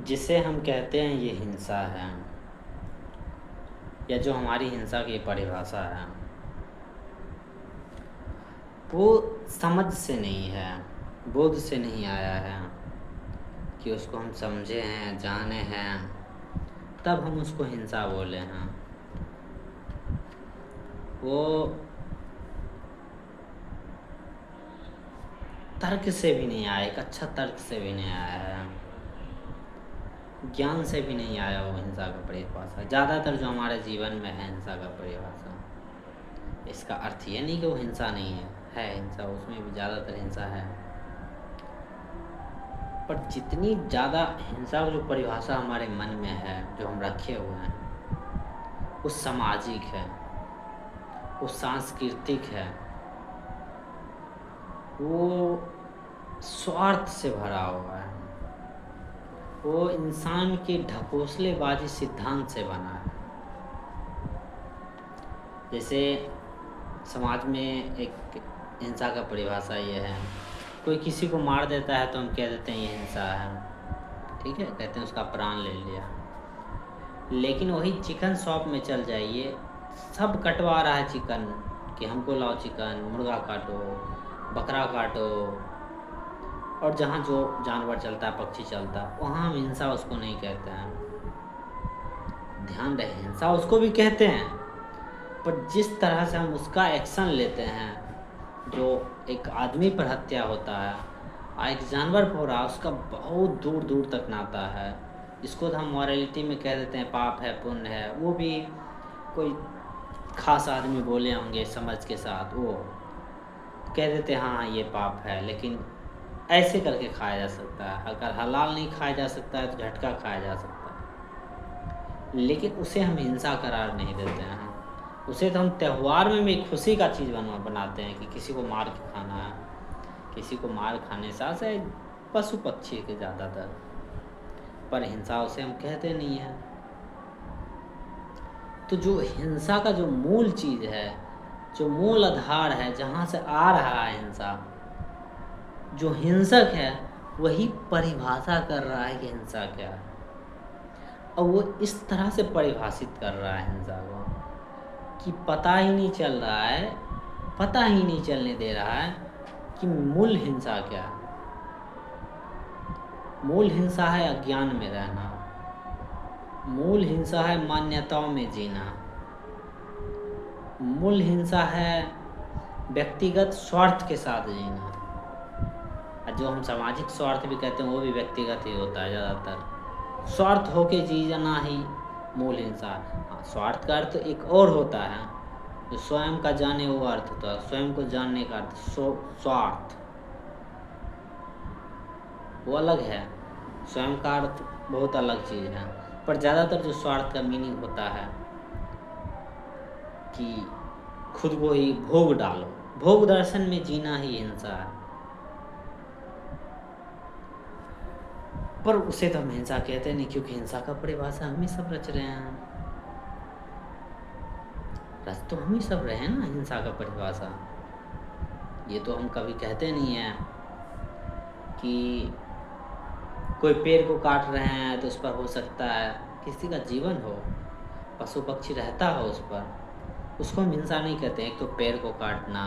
जिसे हम कहते हैं ये हिंसा है, या जो हमारी हिंसा की परिभाषा है, वो समझ से नहीं है, बोध से नहीं आया है कि उसको हम समझे हैं, जाने हैं, तब हम उसको हिंसा बोले हैं। वो तर्क से भी नहीं आया, एक अच्छा तर्क से भी नहीं आया है, ज्ञान से भी नहीं आया वो हिंसा का परिभाषा। ज़्यादातर जो हमारे जीवन में है हिंसा का परिभाषा, इसका अर्थ ये नहीं कि वो हिंसा नहीं है हिंसा, उसमें भी ज़्यादातर हिंसा है। पर जितनी ज़्यादा हिंसा की जो परिभाषा हमारे मन में है, जो हम रखे हुए हैं, वो सामाजिक है, वो सांस्कृतिक है, वो स्वार्थ से भरा हुआ है, वो इंसान के ढकोसलेबाजी सिद्धांत से बना है। जैसे समाज में एक हिंसा का परिभाषा ये है, कोई किसी को मार देता है तो हम कह देते हैं ये हिंसा है, ठीक है, कहते हैं उसका प्राण ले लिया। लेकिन वही चिकन शॉप में चल जाइए, सब कटवा रहा है चिकन, कि हमको लाओ चिकन, मुर्गा काटो, बकरा काटो, और जहाँ जो जानवर चलता है, पक्षी चलता है, वहाँ हम हिंसा उसको नहीं कहते हैं। ध्यान रहे, हिंसा उसको भी कहते हैं, पर जिस तरह से हम उसका एक्शन लेते हैं, जो एक आदमी पर हत्या होता है, एक जानवर पर हो रहा, उसका बहुत दूर दूर तक नाता है, जिसको हम मॉरलिटी में कह देते हैं पाप है, पुण्य है। वो भी कोई खास आदमी बोले होंगे समझ के साथ, वो कह देते हैं हाँ ये पाप है, लेकिन ऐसे करके खाया जा सकता है। अगर हलाल नहीं खाया जा सकता है तो झटका खाया जा सकता है, लेकिन उसे हम हिंसा करार नहीं देते हैं। उसे तो हम त्यौहार में भी खुशी का चीज़ बनाते हैं कि किसी को मार के खाना है, किसी को मार खाने से पशु पक्षी के ज़्यादातर, पर हिंसा उसे हम कहते नहीं हैं। तो जो हिंसा का जो मूल चीज़ है, जो मूल आधार है, जहाँ से आ रहा है हिंसा, जो हिंसक है वही परिभाषा कर रहा है कि हिंसा क्या है, और वो इस तरह से परिभाषित कर रहा है हिंसा को कि पता ही नहीं चल रहा है, पता ही नहीं चलने दे रहा है कि मूल हिंसा क्या है। मूल हिंसा है अज्ञान में रहना, मूल हिंसा है मान्यताओं में जीना, मूल हिंसा है व्यक्तिगत स्वार्थ के साथ जीना। जो हम सामाजिक स्वार्थ भी कहते हैं वो भी व्यक्तिगत ही होता है ज़्यादातर। स्वार्थ होके जीना ही मूल हिंसा है। स्वार्थ का अर्थ एक और होता है, जो स्वयं का जाने वो अर्थ होता है, स्वयं को जानने का अर्थ स्वार्थ, वो अलग है। स्वयं का अर्थ बहुत अलग चीज़ है, पर ज़्यादातर जो स्वार्थ का मीनिंग होता है कि खुद को ही भोग डालो, भोग दर्शन में जीना ही हिंसा है। पर उसे तो हम हिंसा कहते नहीं, क्योंकि हिंसा का परिभाषा हम ही सब रच रहे हैं, रच तो हम ही सब रहे हैं ना हिंसा का परिभाषा। ये तो हम कभी कहते नहीं हैं कि कोई पेड़ को काट रहे हैं तो उस पर हो सकता है किसी का जीवन हो, पशु पक्षी रहता हो उस पर, उसको हम हिंसा नहीं कहते। एक तो पेड़ को काटना,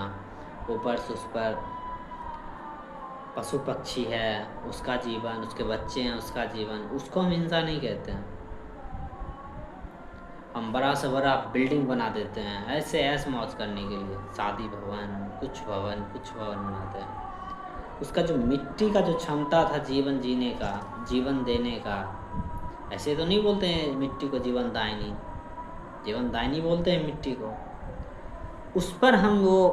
ऊपर से उस पर पशु पक्षी है, उसका जीवन, उसके बच्चे हैं, उसका जीवन, उसको हम हिंसा नहीं कहते हैं। हम बड़ा से बड़ा बिल्डिंग बना देते हैं ऐसे ऐश मौज करने के लिए, शादी भवन, कुछ भवन बनाते हैं। उसका जो मिट्टी का जो क्षमता था जीवन जीने का, जीवन देने का, ऐसे तो नहीं बोलते हैं मिट्टी को जीवन दायनी बोलते हैं मिट्टी को। उस पर हम वो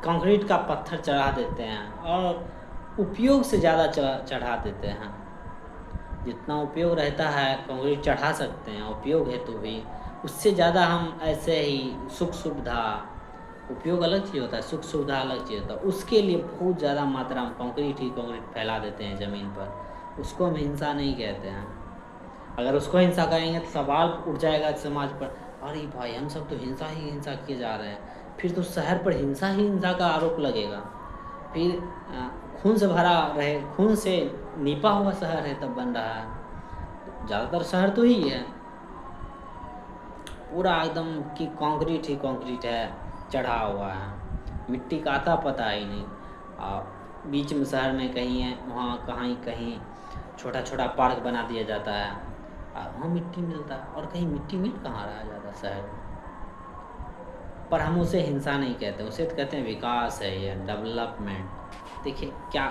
कंक्रीट का पत्थर चढ़ा देते हैं, और उपयोग से ज़्यादा चढ़ा देते हैं। जितना उपयोग रहता है कंक्रीट चढ़ा सकते हैं उपयोग हेतु भी, उससे ज़्यादा हम ऐसे ही सुख सुविधा, उपयोग अलग चीज़ होता है, सुख सुविधा अलग चीज़ होता है, उसके लिए बहुत ज़्यादा मात्रा में कंक्रीट फैला देते हैं ज़मीन पर, उसको हम हिंसा नहीं कहते हैं। अगर उसको हिंसा करेंगे तो सवाल उठ जाएगा समाज पर, अरे भाई हम सब तो हिंसा किए जा रहे हैं, फिर तो शहर पर हिंसा का आरोप लगेगा, फिर खून से भरा रहे, खून से नीपा हुआ शहर है तब बन रहा है, ज़्यादातर शहर तो ही है, पूरा एकदम कि कंक्रीट ही कंक्रीट है, चढ़ा हुआ है, मिट्टी का आता पता ही नहीं। बीच में शहर में कहीं है, वहाँ कहीं कहीं छोटा छोटा पार्क बना दिया जाता है, वहाँ मिट्टी मिलता है, और कहीं मिट्टी मिल कहाँ रहा ज़्यादा शहर में। पर हम उसे हिंसा नहीं कहते, उसे तो कहते हैं विकास है, ये डेवलपमेंट। देखिए क्या,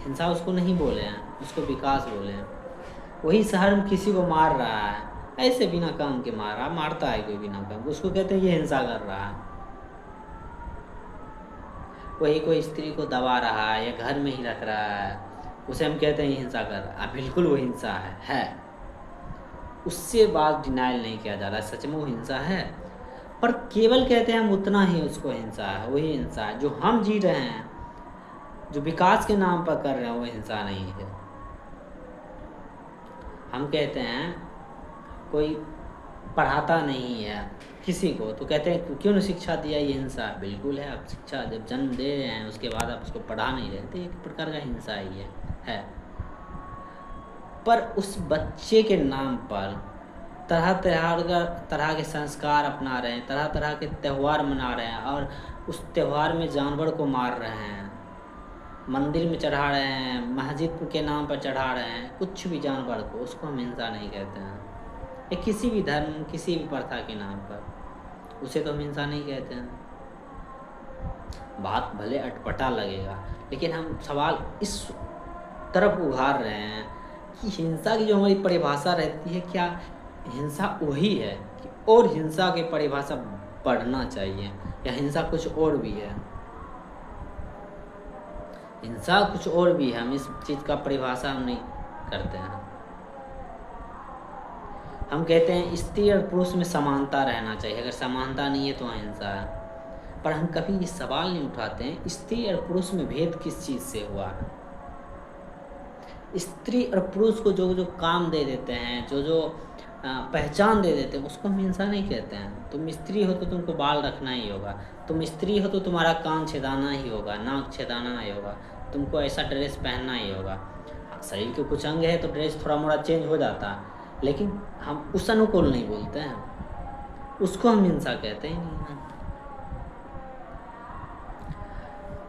हिंसा उसको नहीं बोले हैं, उसको विकास बोले हैं। वही शहर में किसी को मार रहा है, ऐसे बिना काम के मार रहा, मारता है कोई बिना काम, उसको कहते हैं ये हिंसा कर रहा है। वही कोई स्त्री को दबा रहा है या घर में ही रख रहा है, उसे हम कहते हैं ये हिंसा कर रहा है। बिल्कुल वो हिंसा है। उससे बात डिनाइल नहीं किया जा रहा है, सच में वो हिंसा है, पर केवल कहते हैं हम उतना ही उसको हिंसा है। वही हिंसा है जो हम जी रहे हैं, जो विकास के नाम पर कर रहे हैं, वो हिंसा नहीं है। हम कहते हैं कोई पढ़ाता नहीं है किसी को, तो कहते हैं क्यों नहीं शिक्षा दिया, ये हिंसा है। बिल्कुल है, आप शिक्षा जब जन्म दे रहे हैं उसके बाद आप उसको पढ़ा नहीं रहे, तो एक प्रकार का हिंसा ही है। पर उस बच्चे के नाम पर तरह के संस्कार अपना रहे हैं, तरह तरह के त्यौहार मना रहे हैं, और उस त्यौहार में जानवर को मार रहे हैं, मंदिर में चढ़ा रहे हैं, मस्जिद के नाम पर चढ़ा रहे हैं, कुछ भी जानवर को, उसको हम हिंसा नहीं कहते हैं। या किसी भी धर्म, किसी भी प्रथा के नाम पर, उसे तो हम हिंसा नहीं कहते हैं। बात भले अटपटा लगेगा, लेकिन हम सवाल इस तरफ उघार रहे हैं कि हिंसा की जो हमारी परिभाषा रहती है, क्या हिंसा वही है कि और हिंसा की परिभाषा बढ़ना चाहिए, या हिंसा कुछ और भी है? हिंसा कुछ और भी है, हम इस चीज़ का परिभाषा हम नहीं करते हैं। हम कहते हैं स्त्री और पुरुष में समानता रहना चाहिए, अगर समानता नहीं है तो अहिंसा है। पर हम कभी ये सवाल नहीं उठाते हैं स्त्री और पुरुष में भेद किस चीज़ से हुआ है। स्त्री और पुरुष को जो जो काम दे देते हैं, जो जो पहचान दे देते हैं, उसको हम हिंसा नहीं कहते हैं। तुम स्त्री हो तो तुमको बाल रखना ही होगा, तुम स्त्री हो तो तुम्हारा कान छेदाना ही होगा, नाक छेदाना ही होगा, तुमको ऐसा ड्रेस पहनना ही होगा। शरीर के कुछ अंग है तो ड्रेस थोड़ा मोड़ा चेंज हो जाता है, लेकिन हम उस अनुकूल नहीं बोलते हैं, उसको हम हिंसा कहते ही नहीं हैं।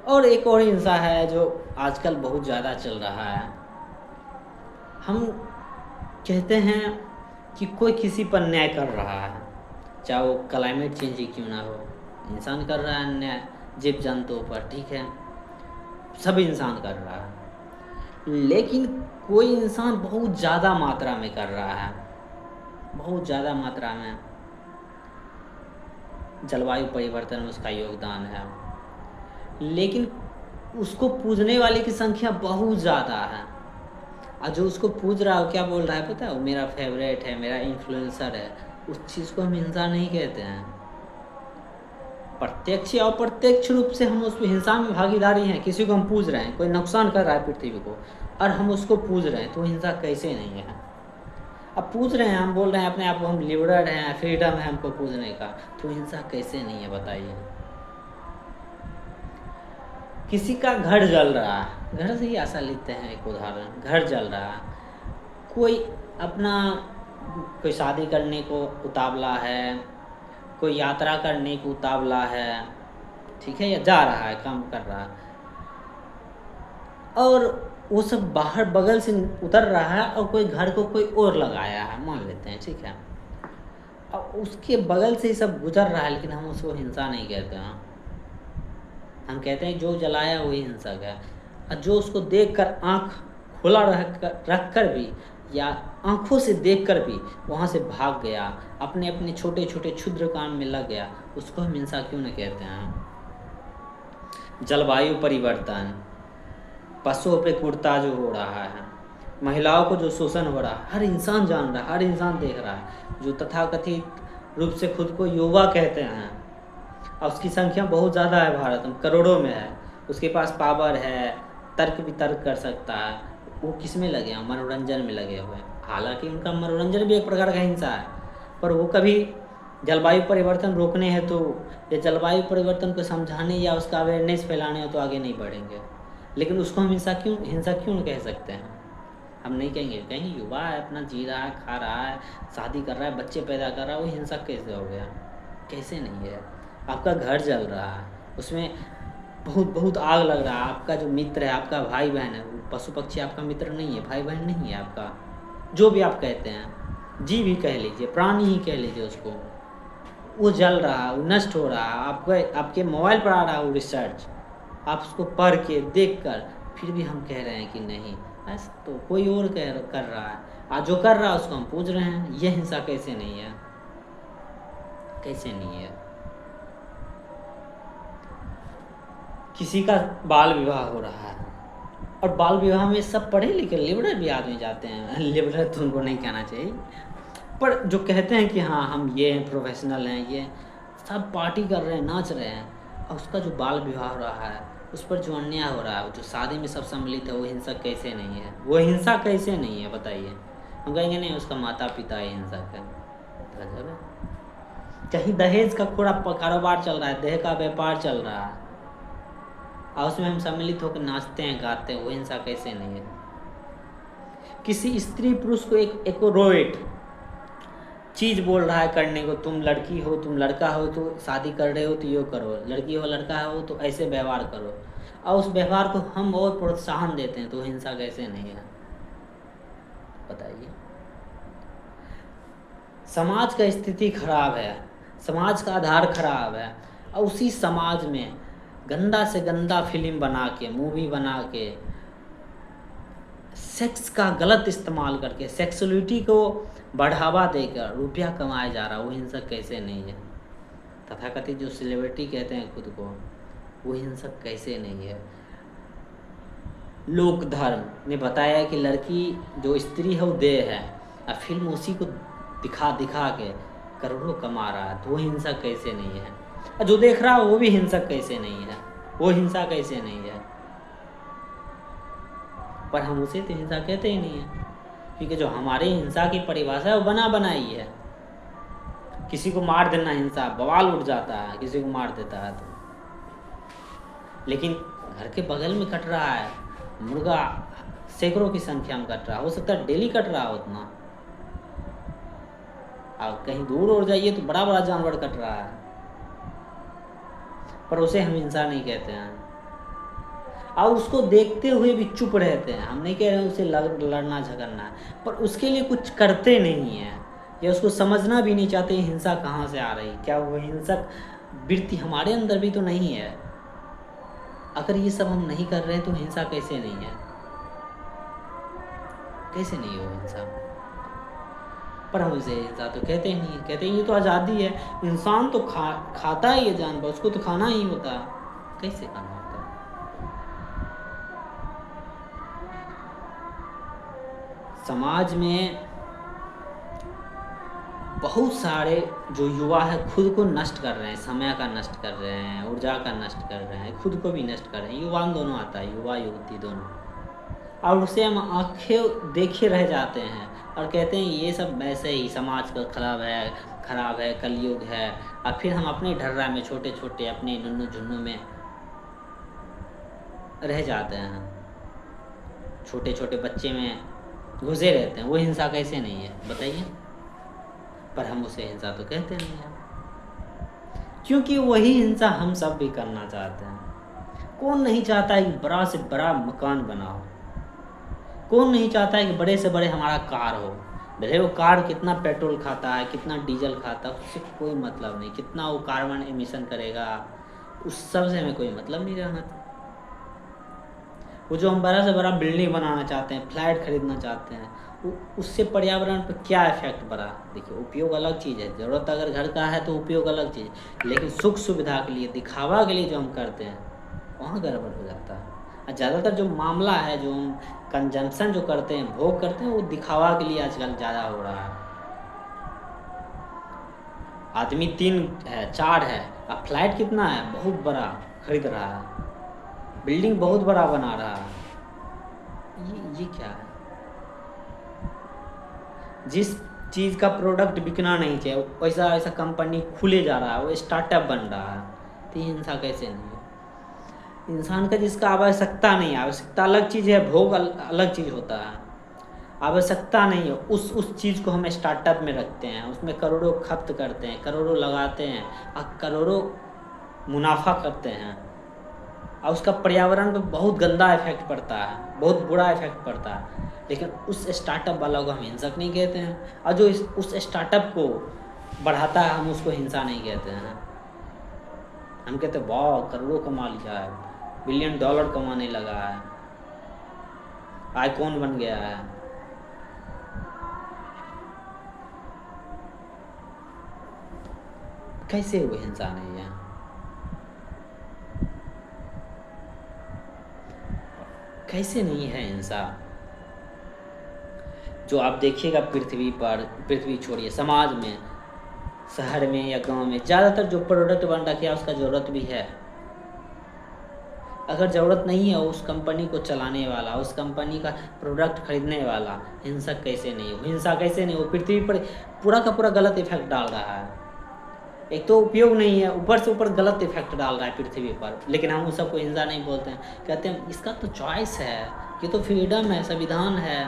और एक और हिंसा है जो आजकल बहुत ज़्यादा चल रहा है। हम कहते हैं कि कोई किसी पर न्याय कर रहा है, चाहे वो क्लाइमेट चेंज ही क्यों ना हो, इंसान कर रहा है न्याय जीव जंतुओं पर, ठीक है, सब इंसान कर रहा है। लेकिन कोई इंसान बहुत ज़्यादा मात्रा में कर रहा है, बहुत ज़्यादा मात्रा में। जलवायु परिवर्तन में उसका योगदान है, लेकिन उसको पूजने वाले की संख्या बहुत ज़्यादा है, और जो उसको पूज रहा है क्या बोल रहा है पता है, वो मेरा फेवरेट है, मेरा इन्फ्लुएंसर है। उस चीज़ को हम हिंसा नहीं कहते हैं। प्रत्यक्ष या अप्रत्यक्ष रूप से हम उस हिंसा में भागीदारी हैं। किसी को हम पूज रहे हैं, कोई नुकसान कर रहा है पृथ्वी को, और हम उसको पूज रहे हैं, तो हिंसा कैसे नहीं है? अब पूज रहे हैं, हम बोल रहे हैं अपने आप को हम लिबरल हैं, फ्रीडम है हमको पूजने का, तो हिंसा कैसे नहीं है बताइए? किसी का घर जल रहा है, घर से ही ऐसा लेते हैं एक उदाहरण, घर जल रहा है, कोई अपना कोई शादी करने को उतावला है, कोई यात्रा करने को उतावला है, ठीक है, या जा रहा है, काम कर रहा है, और वो सब बाहर बगल से उतर रहा है, और कोई घर को कोई और लगाया है, मान लेते हैं, ठीक है, अब उसके बगल से ही सब गुजर रहा है, लेकिन हम उसको हिंसा नहीं कहते हैं। हम कहते हैं जो जलाया वही हिंसक है, और जो उसको देखकर आँख खुला रख कर भी, या आँखों से देखकर भी वहाँ से भाग गया, अपने अपने छोटे छोटे क्षुद्र काम में लग गया, उसको हम हिंसा क्यों नहीं कहते हैं? जलवायु परिवर्तन, पशुओं पे कुर्ता जो हो रहा है, महिलाओं को जो शोषण हो रहा है, हर इंसान जान रहा है, हर इंसान देख रहा है। जो तथाकथित रूप से खुद को युवा कहते हैं, और उसकी संख्या बहुत ज़्यादा है, भारत में करोड़ों में है, उसके पास पावर है, तर्क भी तर्क कर सकता है, वो किस में लगे हैं? मनोरंजन में लगे हुए हैं। हालांकि उनका मनोरंजन भी एक प्रकार का हिंसा है, पर वो कभी जलवायु परिवर्तन रोकने हैं तो, या जलवायु परिवर्तन को समझाने या उसका अवेयरनेस फैलाने हो तो आगे नहीं बढ़ेंगे। लेकिन उसको हम हिंसा क्यों कह सकते हैं? हम नहीं कहेंगे, कहेंगे युवा है, अपना जी रहा है, खा रहा है, शादी कर रहा है, बच्चे पैदा कर रहा है, वो हिंसक कैसे हो गया? कैसे नहीं है? आपका घर जल रहा है, उसमें बहुत बहुत आग लग रहा है, आपका जो मित्र है, आपका भाई बहन है, पशु पक्षी आपका मित्र नहीं है, भाई बहन नहीं है आपका, जो भी आप कहते हैं, जीव ही कह लीजिए, प्राणी ही कह लीजिए उसको, वो जल रहा है, वो नष्ट हो रहा है, आपके मोबाइल पर आ रहा है वो रिसर्च, आप उसको पढ़ के देख कर फिर भी हम कह रहे हैं कि नहीं, ऐसा तो कोई और कर रहा है, आज जो कर रहा है उसको हम पूछ रहे हैं। ये हिंसा कैसे नहीं है? कैसे नहीं है? किसी का बाल विवाह हो रहा है, और बाल विवाह में सब पढ़े लिखे लिबरल भी आदमी जाते हैं, लिबरल तो उनको नहीं कहना चाहिए, पर जो कहते हैं कि हाँ हम ये हैं, प्रोफेशनल हैं, ये सब पार्टी कर रहे हैं, नाच रहे हैं, और उसका जो बाल विवाह हो रहा है, उस पर जो अन्याय हो रहा है, जो शादी में सब सम्मिलित है, वो हिंसा कैसे नहीं है? वो हिंसा कैसे नहीं है बताइए? हम कहेंगे नहीं उसका माता पिता ही हिंसक है। गजब है। कहीं दहेज का पूरा कारोबार चल रहा है, देह का व्यापार चल रहा है, और उसमें हम सम्मिलित होकर नाचते हैं, गाते हैं, वो हिंसा कैसे नहीं है? किसी स्त्री पुरुष को एक रोएट चीज़ बोल रहा है करने को, तुम लड़की हो, तुम लड़का हो, तो शादी कर रहे हो तो यो करो, लड़की हो लड़का हो तो ऐसे व्यवहार करो, और उस व्यवहार को हम और प्रोत्साहन देते हैं, तो हिंसा कैसे नहीं है? बताइए। समाज का स्थिति खराब है, समाज का आधार खराब है, और उसी समाज में गंदा से गंदा फिल्म बना के, मूवी बना के, सेक्स का गलत इस्तेमाल करके, सेक्सुअलिटी को बढ़ावा देकर रुपया कमाया जा रहा, वो हिंसक कैसे नहीं है? तथाकथित जो सेलिब्रिटी कहते हैं खुद को, वो हिंसक कैसे नहीं है? लोक धर्म ने बताया कि लड़की जो स्त्री है वो देह है, और फिल्म उसी को दिखा के करोड़ों कमा रहा है, तो वो हिंसक कैसे नहीं है? और जो देख रहा है वो भी हिंसक कैसे नहीं है? वो हिंसा कैसे नहीं है? पर हम उसे तो हिंसा कहते ही नहीं है, क्योंकि जो हमारी हिंसा की परिभाषा है वो बना बनाई है। किसी को मार देना हिंसा, बवाल उठ जाता है किसी को मार देता है तो, लेकिन घर के बगल में कट रहा है मुर्गा, सैकड़ों की संख्या में कट रहा है, हो सकता है डेली कट रहा हो उतना, और कहीं दूर और जाइए तो बड़ा बड़ा जानवर कट रहा है, पर उसे हम हिंसा नहीं कहते हैं, और उसको देखते हुए भी चुप रहते हैं। हम नहीं कह रहे हैं उसे लड़ना झगड़ना, पर उसके लिए कुछ करते नहीं हैं, या उसको समझना भी नहीं चाहते हिंसा कहाँ से आ रही, क्या वो हिंसक वृत्ति हमारे अंदर भी तो नहीं है? अगर ये सब हम नहीं कर रहे हैं तो हिंसा कैसे नहीं है? कैसे नहीं हो हिंसा? पर हम उसे हिंसा तो कहते ही नहीं, कहते हैं ये तो आज़ादी है, इंसान तो खाता है ये जानवर, उसको तो खाना ही होता है, कैसे खाना होता है? समाज में बहुत सारे जो युवा है खुद को नष्ट कर रहे हैं, समय का नष्ट कर रहे हैं, ऊर्जा का नष्ट कर रहे हैं, खुद को भी नष्ट कर रहे हैं। युवान दोनों आता है, युवा युवती दोनों, और उसे हम आंखें देखे रह जाते हैं और कहते हैं ये सब वैसे ही समाज का खराब है, कलयुग है, और फिर हम अपने ढर्रा में छोटे छोटे अपने नुन्नू झुन्नू में रह जाते हैं, छोटे छोटे बच्चे में घुसे रहते हैं। वो हिंसा कैसे नहीं है बताइए? पर हम उसे हिंसा तो कहते नहीं हैं, क्योंकि वही हिंसा हम सब भी करना चाहते हैं। कौन नहीं चाहता है कि बड़ा से बड़ा मकान बना हो? कौन नहीं चाहता है कि बड़े से बड़े हमारा कार हो? भले वो कार कितना पेट्रोल खाता है, कितना डीजल खाता है, उससे कोई मतलब नहीं, कितना वो कार्बन एमिशन करेगा, उस सब से हमें कोई मतलब नहीं रहना। वो जो हम बड़ा से बड़ा बिल्डिंग बनाना चाहते हैं, फ्लैट खरीदना चाहते हैं, उससे पर्यावरण पर क्या इफेक्ट पड़ा? देखिए, उपयोग अलग चीज़ है, ज़रूरत अगर घर का है तो उपयोग अलग चीज़, लेकिन सुख सुविधा के लिए, दिखावा के लिए जो हम करते हैं, वहाँ गड़बड़ हो जाता है। और ज़्यादातर जो मामला है, जो हम कंजम्पशन जो करते हैं, भोग करते हैं, वो दिखावा के लिए आजकल ज़्यादा हो रहा है। आदमी 3 है, 4 है, अब फ्लैट कितना है, बहुत बड़ा खरीद रहा है, बिल्डिंग बहुत बड़ा बना रहा है। ये क्या है? जिस चीज़ का प्रोडक्ट बिकना नहीं चाहिए वैसा ऐसा कंपनी खुले जा रहा है, वो स्टार्टअप बन रहा है, तो ये हिंसा कैसे नहीं है? इंसान का जिसका आवश्यकता नहीं है, आवश्यकता अलग चीज़ है, भोग अलग चीज़ होता है। आवश्यकता नहीं है, उस चीज़ को हम स्टार्टअप में रखते हैं, उसमें करोड़ों खपत करते हैं, करोड़ों लगाते हैं और करोड़ों मुनाफा करते हैं, और उसका पर्यावरण पे बहुत गंदा इफेक्ट पड़ता है, बहुत बुरा इफेक्ट पड़ता है। लेकिन उस स्टार्टअप वाला को हम हिंसक नहीं कहते हैं, और जो उस स्टार्टअप को बढ़ाता है हम उसको हिंसा नहीं कहते हैं। हम कहते हैं वाह करोड़ों कमा लिया है, $1 बिलियन कमाने लगा है, आइकॉन बन गया है। कैसे वो हिंसा नहीं है? कैसे नहीं है हिंसा? जो आप देखिएगा पृथ्वी पर, पृथ्वी छोड़िए समाज में, शहर में या गांव में, ज़्यादातर जो प्रोडक्ट बन रखे है उसका ज़रूरत भी है। अगर ज़रूरत नहीं है उस कंपनी को चलाने वाला, उस कंपनी का प्रोडक्ट खरीदने वाला हिंसक कैसे नहीं हो? हिंसा कैसे नहीं हो? पृथ्वी पर पूरा का पूरा गलत इफेक्ट डाल रहा है। एक तो उपयोग नहीं है, ऊपर से ऊपर गलत इफेक्ट डाल रहा है पृथ्वी पर, लेकिन हम उस सबको हिंसा नहीं बोलते हैं। कहते हैं इसका तो चॉइस है, ये तो फ्रीडम है, संविधान है।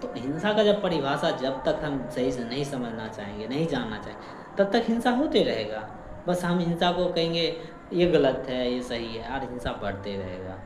तो हिंसा का जब परिभाषा जब तक हम सही से नहीं समझना चाहेंगे, नहीं जानना चाहेंगे, तब तक हिंसा होते रहेगा। बस हम हिंसा को कहेंगे ये गलत है, ये सही है, और हिंसा बढ़ते रहेगा।